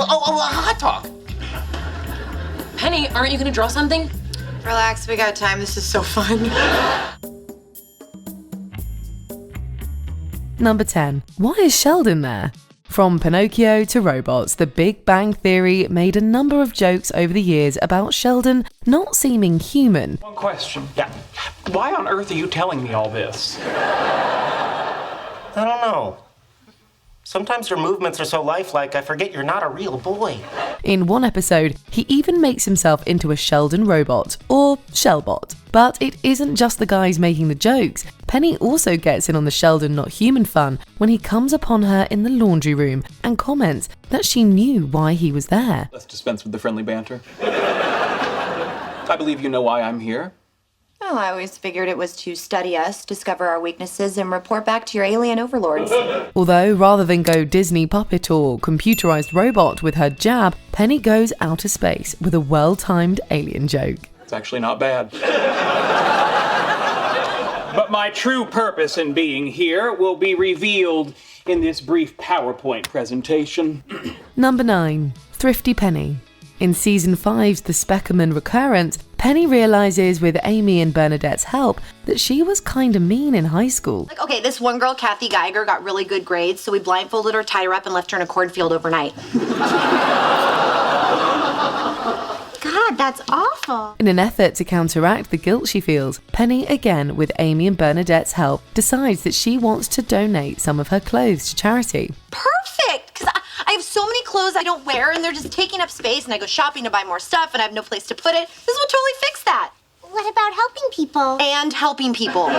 hot talk. Penny, aren't you gonna draw something? Relax, we got time. This is so fun. Number 10. Why is Sheldon there? From Pinocchio to robots, The Big Bang Theory made a number of jokes over the years about Sheldon not seeming human. One question. Yeah. Why on earth are you telling me all this? I don't know. Sometimes your movements are so lifelike, I forget you're not a real boy. In one episode, he even makes himself into a Sheldon robot, or Shellbot. But it isn't just the guys making the jokes. Penny also gets in on the Sheldon not human fun when he comes upon her in the laundry room and comments that she knew why he was there. Let's dispense with the friendly banter. I believe you know why I'm here. Well, I always figured it was to study us, discover our weaknesses, and report back to your alien overlords. Although, rather than go Disney puppet or computerized robot with her jab, Penny goes outer space with a well-timed alien joke. It's actually not bad. But my true purpose in being here will be revealed in this brief PowerPoint presentation. Number 9. Thrifty Penny. In Season 5's The Speckerman Recurrence, Penny realizes with Amy and Bernadette's help that she was kinda mean in high school. Like, okay, this one girl, Kathy Geiger, got really good grades, so we blindfolded her, tied her up, and left her in a cornfield overnight. God, that's awful. In an effort to counteract the guilt she feels, Penny, again with Amy and Bernadette's help, decides that she wants to donate some of her clothes to charity. Perfect! Because I have so many clothes I don't wear, and they're just taking up space, and I go shopping to buy more stuff, and I have no place to put it. This will totally fix that. What about helping people? And helping people.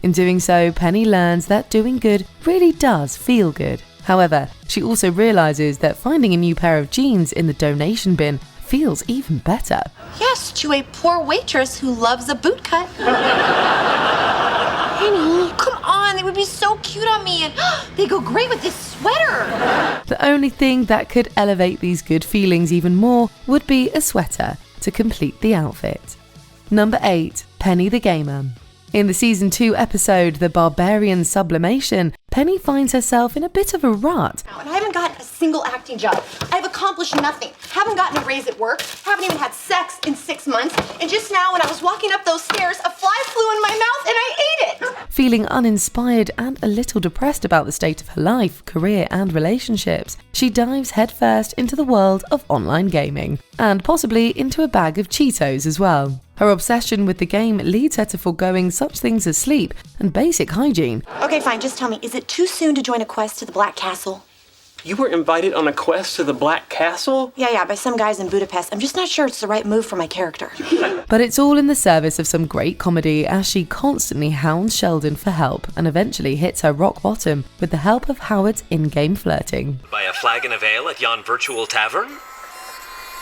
In doing so, Penny learns that doing good really does feel good. However, she also realizes that finding a new pair of jeans in the donation bin feels even better. Yes, to a poor waitress who loves a boot cut. Penny. Come on, they would be so cute on me, and they go great with this sweater. The only thing that could elevate these good feelings even more would be a sweater to complete the outfit. Number 8. Penny the Gamer. In the Season 2 episode, The Barbarian Sublimation, Penny finds herself in a bit of a rut. And I haven't gotten a single acting job. I've accomplished nothing. Haven't gotten a raise at work. Haven't even had sex in 6 months. And just now, when I was walking up those stairs, a fly flew in my mouth and I ate it. Feeling uninspired and a little depressed about the state of her life, career, and relationships, she dives headfirst into the world of online gaming, and possibly into a bag of Cheetos as well. Her obsession with the game leads her to foregoing such things as sleep and basic hygiene. Okay, fine. Just tell me, is it too soon to join a quest to the Black Castle? You were invited on a quest to the Black Castle? Yeah, by some guys in Budapest. I'm just not sure it's the right move for my character. But it's all in the service of some great comedy as she constantly hounds Sheldon for help and eventually hits her rock bottom with the help of Howard's in-game flirting. Buy a flagon of ale at yon virtual tavern?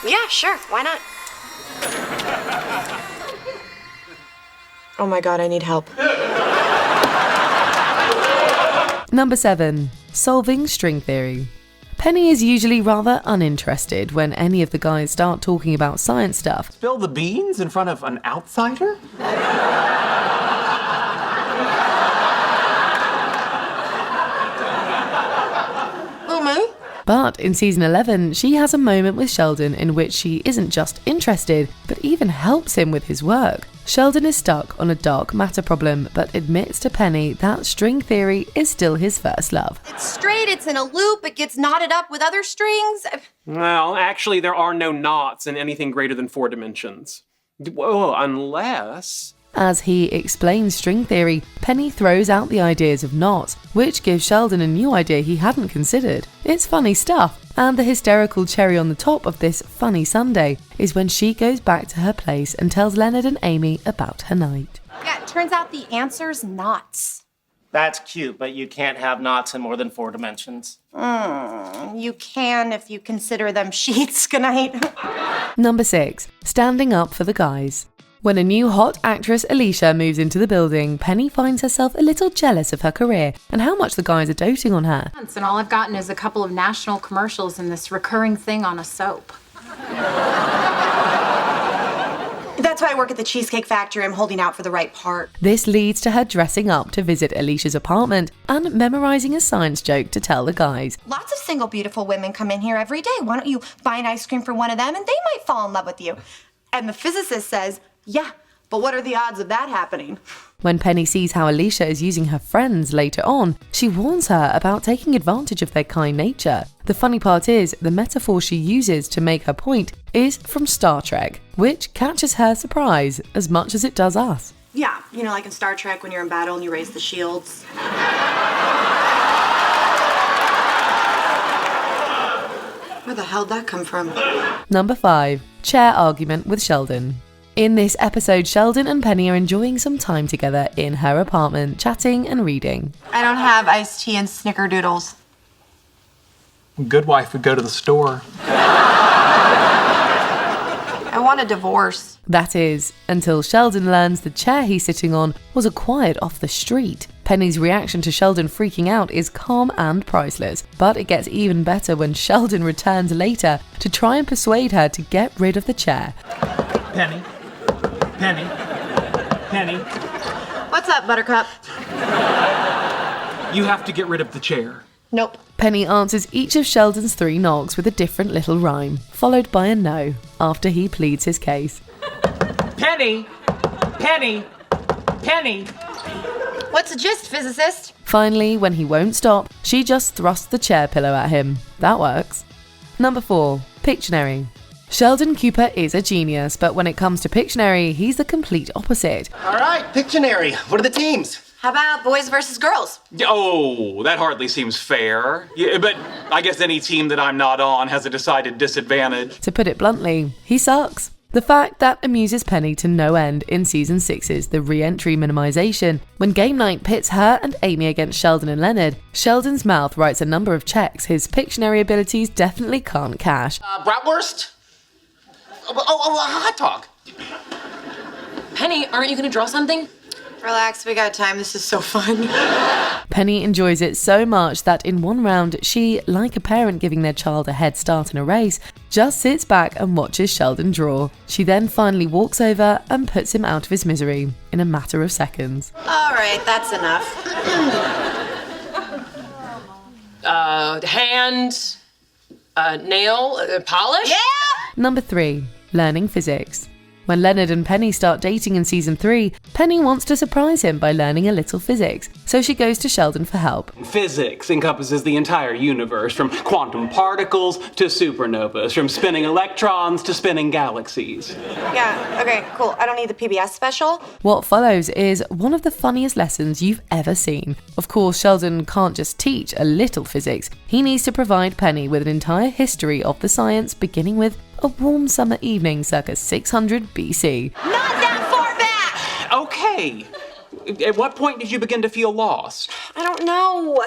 Yeah, sure. Why not? Oh my God, I need help. Number 7. Solving string theory. Penny is usually rather uninterested when any of the guys start talking about science stuff. Spill the beans in front of an outsider? But in Season 11, she has a moment with Sheldon in which she isn't just interested, but even helps him with his work. Sheldon is stuck on a dark matter problem, but admits to Penny that string theory is still his first love. It's straight, it's in a loop, it gets knotted up with other strings. Well, actually, there are no knots in anything greater than 4 dimensions. Well, unless... As he explains string theory, Penny throws out the ideas of knots, which gives Sheldon a new idea he hadn't considered. It's funny stuff, and the hysterical cherry on the top of this funny Sunday is when she goes back to her place and tells Leonard and Amy about her night. Yeah, it turns out the answer's knots. That's cute, but you can't have knots in more than 4 dimensions. You can if you consider them sheets. Good night. Number 6. Standing up for the guys. When a new hot actress, Alicia, moves into the building, Penny finds herself a little jealous of her career and how much the guys are doting on her. And all I've gotten is a couple of national commercials and this recurring thing on a soap. That's That's why I work at the Cheesecake Factory. I'm holding out for the right part. This leads to her dressing up to visit Alicia's apartment and memorizing a science joke to tell the guys. Lots of single, beautiful women come in here every day. Why don't you buy an ice cream for one of them and they might fall in love with you? And the physicist says, yeah, but what are the odds of that happening? When Penny sees how Alicia is using her friends later on, she warns her about taking advantage of their kind nature. The funny part is, the metaphor she uses to make her point is from Star Trek, which catches her surprise as much as it does us. Yeah, you know, like in Star Trek when you're in battle and you raise the shields. Where the hell'd that come from? Number 5. Chair argument with Sheldon. In this episode, Sheldon and Penny are enjoying some time together in her apartment, chatting and reading. I don't have iced tea and snickerdoodles. Good wife would go to the store. I want a divorce. That is, until Sheldon learns the chair he's sitting on was acquired off the street. Penny's reaction to Sheldon freaking out is calm and priceless, but it gets even better when Sheldon returns later to try and persuade her to get rid of the chair. Penny. Penny. Penny. What's up, Buttercup? You have to get rid of the chair. Nope. Penny answers each of Sheldon's 3 knocks with a different little rhyme, followed by a no, after he pleads his case. Penny! Penny! Penny! What's the gist, physicist? Finally, when he won't stop, she just thrusts the chair pillow at him. That works. Number 4. Pictionary. Sheldon Cooper is a genius, but when it comes to Pictionary, he's the complete opposite. All right, Pictionary. What are the teams? How about boys versus girls? Oh, that hardly seems fair. Yeah, but I guess any team that I'm not on has a decided disadvantage. To put it bluntly, he sucks. The fact that amuses Penny to no end in Season 6's The Re-Entry Minimization. When game night pits her and Amy against Sheldon and Leonard, Sheldon's mouth writes a number of checks his Pictionary abilities definitely can't cash. Bratwurst? Hot dog. Penny, aren't you gonna draw something? Relax, we got time. This is so fun. Penny enjoys it so much that in one round, she, like a parent giving their child a head start in a race, just sits back and watches Sheldon draw. She then finally walks over and puts him out of his misery in a matter of seconds. All right, that's enough. Hand, nail, polish? Yeah! Number 3. Learning physics. When Leonard and Penny start dating in Season 3, Penny wants to surprise him by learning a little physics, so she goes to Sheldon for help. Physics encompasses the entire universe, from quantum particles to supernovas, from spinning electrons to spinning galaxies. Yeah, okay, cool. I don't need the PBS special. What follows is one of the funniest lessons you've ever seen. Of course, Sheldon can't just teach a little physics. He needs to provide Penny with an entire history of the science, beginning with a warm summer evening circa 600 BC. Not that far back! Okay. At what point did you begin to feel lost? I don't know.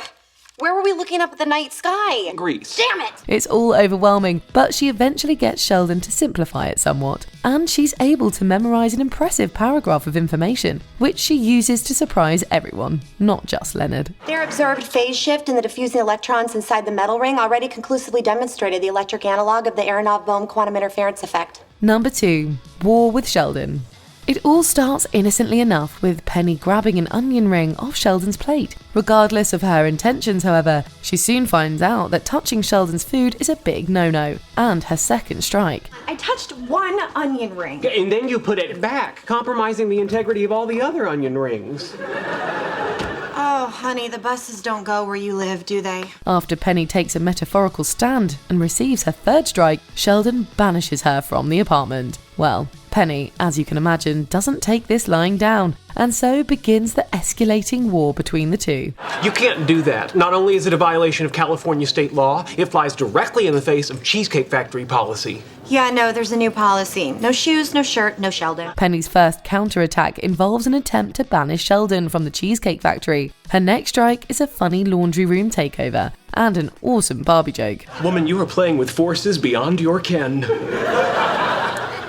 Where were we looking up at the night sky? Greece. Damn it! It's all overwhelming, but she eventually gets Sheldon to simplify it somewhat, and she's able to memorize an impressive paragraph of information, which she uses to surprise everyone, not just Leonard. Their observed phase shift in the diffusing electrons inside the metal ring already conclusively demonstrated the electric analog of the Aronoff-Bohm quantum interference effect. Number 2. War with Sheldon. It all starts innocently enough with Penny grabbing an onion ring off Sheldon's plate. Regardless of her intentions, however, she soon finds out that touching Sheldon's food is a big no-no, and her second strike. I touched one onion ring. And then you put it back, compromising the integrity of all the other onion rings. Oh, honey, the buses don't go where you live, do they? After Penny takes a metaphorical stand and receives her third strike, Sheldon banishes her from the apartment. Well, Penny, as you can imagine, doesn't take this lying down, and so begins the escalating war between the two. You can't do that. Not only is it a violation of California state law, it flies directly in the face of Cheesecake Factory policy. Yeah, no, there's a new policy. No shoes, no shirt, no Sheldon. Penny's first counterattack involves an attempt to banish Sheldon from the Cheesecake Factory. Her next strike is a funny laundry room takeover and an awesome Barbie joke. Woman, you are playing with forces beyond your ken.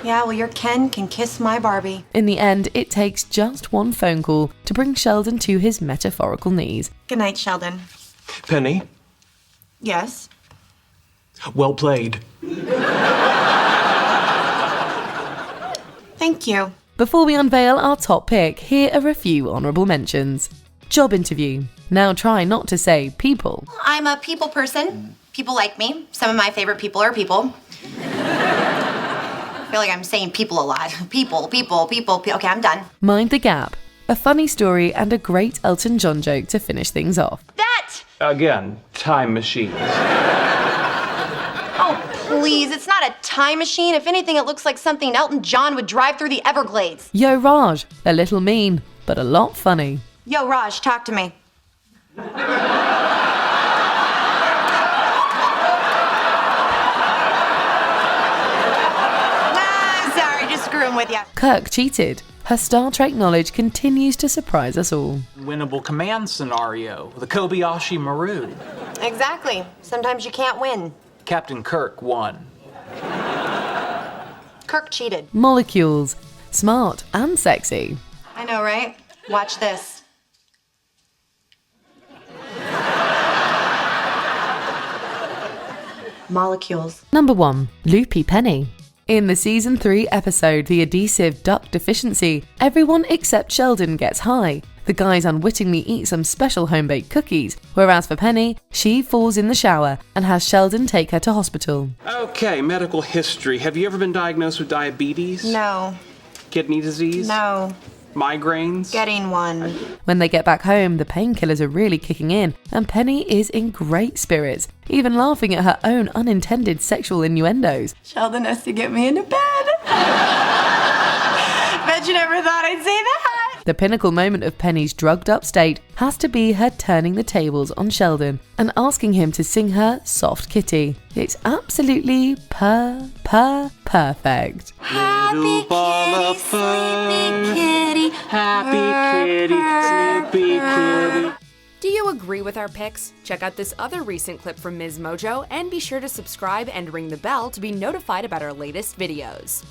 Yeah, well, your Ken can kiss my Barbie. In the end, it takes just one phone call to bring Sheldon to his metaphorical knees. Good night, Sheldon. Penny, Yes? well played. Thank Thank you. Before we unveil our top pick, here are a few honourable mentions. Job interview. Now try not to say people. I'm a people person. People like me. Some of my favorite people are people. I feel like I'm saying people a lot. People. Okay, I'm done. Mind the Gap. A funny story and a great Elton John joke to finish things off. That! Again, time machines. Oh, please, it's not a time machine. If anything, it looks like something Elton John would drive through the Everglades. Yo Raj. A little mean, but a lot funny. Yo, Raj, talk to me. Sorry, just screwing with you. Kirk cheated. Her Star Trek knowledge continues to surprise us all. Winnable command scenario, the Kobayashi Maru. Exactly. Sometimes you can't win. Captain Kirk won. Kirk cheated. Molecules. Smart and sexy. I know, right? Watch this. Molecules. Number 1. Loopy Penny. In the Season 3 episode The Adhesive Duct Deficiency, everyone except Sheldon gets high. The guys unwittingly eat some special home-baked cookies, whereas for Penny, she falls in the shower and has Sheldon take her to hospital. Okay, medical history. Have you ever been diagnosed with diabetes? No. Kidney disease? No. Migraines? Getting one. When they get back home, the painkillers are really kicking in, and Penny is in great spirits, even laughing at her own unintended sexual innuendos. Sheldon has to get me into bed. Bet you never thought I'd say that. The pinnacle moment of Penny's drugged up state has to be her turning the tables on Sheldon and asking him to sing her Soft Kitty. It's absolutely perfect. Little ball of fur. Kitty. Happy kitty, sleepy kitty. Do you agree with our picks? Check out this other recent clip from Ms. Mojo and be sure to subscribe and ring the bell to be notified about our latest videos.